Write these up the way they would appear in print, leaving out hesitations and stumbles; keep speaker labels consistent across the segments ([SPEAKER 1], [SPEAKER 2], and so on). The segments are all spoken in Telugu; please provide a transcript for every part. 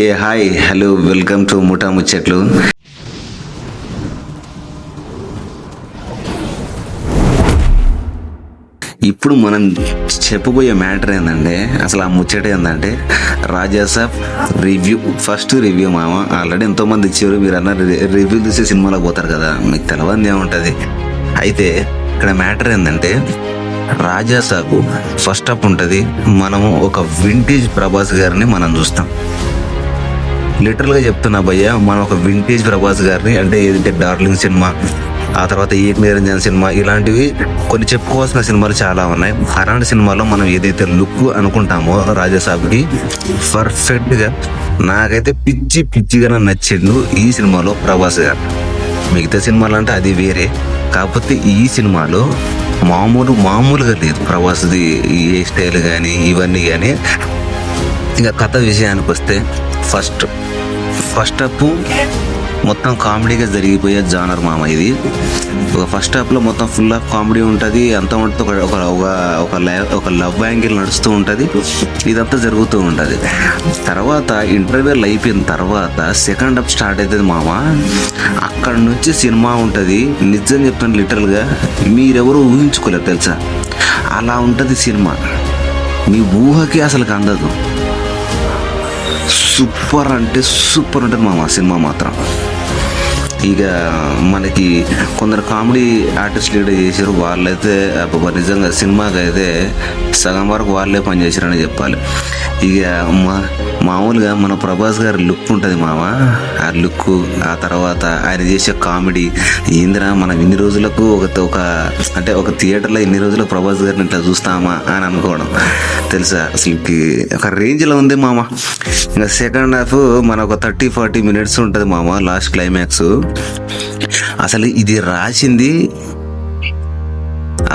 [SPEAKER 1] హాయ్ హలో వెల్కమ్ టు ముఠా ముచ్చట్లు. ఇప్పుడు మనం చెప్పబోయే మ్యాటర్ ఏంటంటే, అసలు ఆ ముచ్చట ఏంటంటే రాజాసాబ్ రివ్యూ. ఫస్ట్ రివ్యూ మామ. ఆల్రెడీ ఎంతోమంది ఇచ్చారు, మీరు అన్న రివ్యూ చూసే సినిమాలో పోతారు కదా, మీకు తెలవంది ఏముంటుంది. అయితే ఇక్కడ మ్యాటర్ ఏంటంటే, రాజాసాబ్ ఫస్ట్ అప్ ఉంటుంది. మనము ఒక వింటేజ్ ప్రభాస్ గారిని మనం చూస్తాం. లిటరల్గా చెప్తున్నా భయ్య, మనం ఒక వింటేజ్ ప్రభాస్ గారిని, అంటే ఏదంటే డార్లింగ్ సినిమా, ఆ తర్వాత ఏక్ నిరంజన్ సినిమా, ఇలాంటివి కొన్ని చెప్పుకోవాల్సిన సినిమాలు చాలా ఉన్నాయి. అలాంటి సినిమాలో మనం ఏదైతే లుక్ అనుకుంటామో రాజాసాబ్కి పర్ఫెక్ట్గా నాకైతే పిచ్చిగా నచ్చిండు ఈ సినిమాలో ప్రభాస్ గారు. మిగతా సినిమాలు అంటే అది వేరే, కాకపోతే ఈ సినిమాలో మామూలుగా లేదు ప్రభాస్ది ఏ స్టైల్ కానీ ఇవన్నీ కానీ. ఇక కథ విషయానికి వస్తే, ఫస్ట్ అప్ మొత్తం కామెడీగా జరిగిపోయే జానర్ మామ ఇది. ఫస్ట్ హాఫ్లో మొత్తం ఫుల్ ఆఫ్ కామెడీ ఉంటుంది, అంతా ఉంటుంది. ఒక లవ్ యాంగిల్ నడుస్తూ ఉంటుంది, ఇదంతా జరుగుతూ ఉంటుంది. తర్వాత ఇంటర్వెల్ అయిపోయిన తర్వాత సెకండ్ హాఫ్ స్టార్ట్ అవుతుంది మామ. అక్కడ నుంచి సినిమా ఉంటుంది. నిజం చెప్తాను, లిటరల్గా మీరెవరూ ఊహించుకోలేరు తెలుసా, అలా ఉంటుంది సినిమా. మీ ఊహకి అసలు అందదు. సూపర్ అంటే సూపర్ ఉంటుంది మామ సినిమా మాత్రం. ఇక మనకి కొందరు కామెడీ ఆర్టిస్టులు కూడా చేశారు, వాళ్ళైతే నిజంగా సినిమాకి అయితే సగం వరకు వాళ్ళే పనిచేశారని చెప్పాలి. ఇక మామూలుగా మన ప్రభాస్ గారి లుక్ ఉంటుంది మామ. ఆ లుక్, ఆ తర్వాత ఆయన చేసే కామెడీ ఏందిరా, మనం ఇన్ని రోజులకు ఒక థియేటర్లో ఇన్ని రోజులకు ప్రభాస్ గారిని ఇట్లా చూస్తామా అని అనుకోవడం తెలుసా, అసలుకి ఒక రేంజ్లో ఉంది మామ. ఇంకా సెకండ్ హాఫ్ మన ఒక 30-40 minutes ఉంటుంది మామ, లాస్ట్ క్లైమాక్స్. అసలు ఇది రాసింది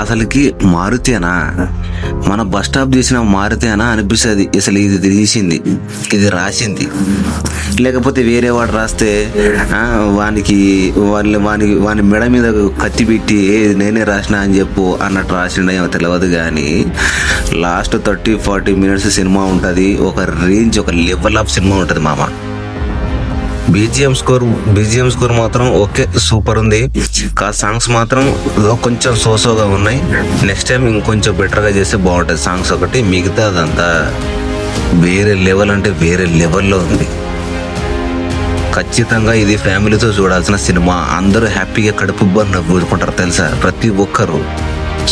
[SPEAKER 1] అసలుకి మారుతేనా, మన బస్ స్టాప్ చేసిన మారుతేనా అనిపిస్తుంది. అసలు ఇది రాసింది లేకపోతే వేరే వాడు రాస్తే వాని మెడ మీద కత్తి పెట్టి నేనే రాసిన అని చెప్పు అన్నట్టు రాసిండేమో తెలియదు. కానీ లాస్ట్ 30-40 minutes సినిమా ఉంటుంది. ఒక రేంజ్, ఒక లెవెల్ ఆఫ్ సినిమా ఉంటుంది మామ. బీజిఎం స్కోర్ మాత్రం ఓకే, సూపర్ ఉంది. సాంగ్స్ మాత్రం కొంచెం సోసోగా ఉన్నాయి. నెక్స్ట్ టైం ఇంకొంచెం బెటర్గా చేస్తే బాగుంటుంది సాంగ్స్ ఒకటి. మిగతా అదంతా వేరే లెవెల్ అంటే వేరే లెవెల్లో ఉంది. ఖచ్చితంగా ఇది ఫ్యామిలీతో చూడాల్సిన సినిమా. అందరూ హ్యాపీగా కడుపు నవ్వుకుంటారు తెలుసా, ప్రతి ఒక్కరు.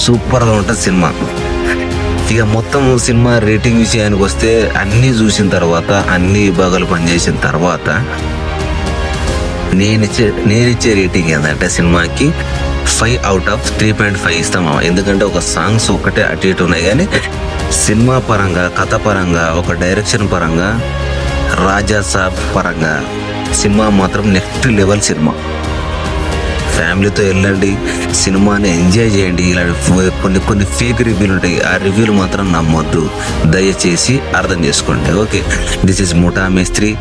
[SPEAKER 1] సూపర్గా ఉంటుంది సినిమా. ఇక మొత్తం సినిమా రేటింగ్ విషయానికి వస్తే, అన్నీ చూసిన తర్వాత, అన్ని విభాగాలు పనిచేసిన తర్వాత నేనిచ్చే రేటింగ్ ఏంటంటే సినిమాకి 5/3.5 ఇస్తామా. ఎందుకంటే ఒక సాంగ్స్ ఒకటే అటు ఇటు ఉన్నాయి, కానీ సినిమా పరంగా, కథ పరంగా, ఒక డైరెక్షన్ పరంగా, రాజాసాబ్ పరంగా సినిమా మాత్రం నెక్స్ట్ లెవెల్ సినిమా. ఫ్యామిలీతో వెళ్ళండి, సినిమాని ఎంజాయ్ చేయండి. ఇలా కొన్ని ఫేక్ రివ్యూలు ఉంటాయి, ఆ రివ్యూలు మాత్రం నమ్మొద్దు, దయచేసి అర్థం చేసుకోండి. ఓకే, దిస్ ఇస్ ముఠా మేస్త్రి.